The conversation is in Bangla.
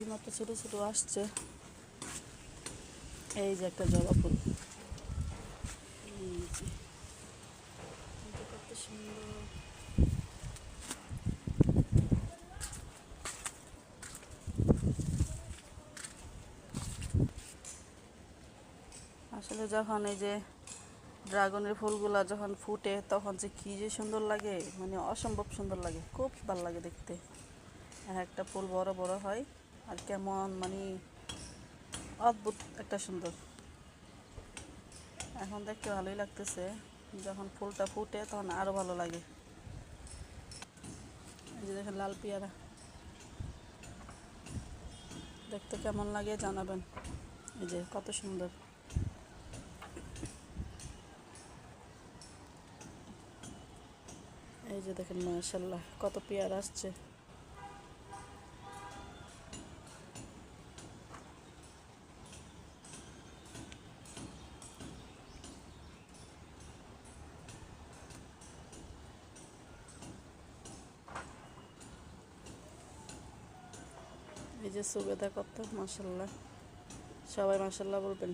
মাত্র ছোট ছোট আসছে। এই যে একটা জবা ফুল, এই যে কত সুন্দর। আসলে যখন এই যে ড্রাগনের ফুলগুলা যখন ফুটে তখন যে কী যে সুন্দর লাগে, মানে অসম্ভব সুন্দর লাগে, খুব ভালো লাগে দেখতে। একটা ফুল বড় বড় হয় আর কেমন মানে অদ্ভুত একটা সুন্দর। এখন দেখতে ভালোই লাগতেছে, যখন ফুলটা ফুটে তখন আরও ভালো লাগে। এই যে দেখেন লাল পেয়ারা, দেখতে কেমন লাগে জানাবেন। এই যে কত সুন্দর। এই যে দেখেন মাশাআল্লাহ কত পেয়ারা আসছে। এই যে সুবেদা কত মাশাআল্লাহ, সবাই মাশাআল্লাহ বলবেন।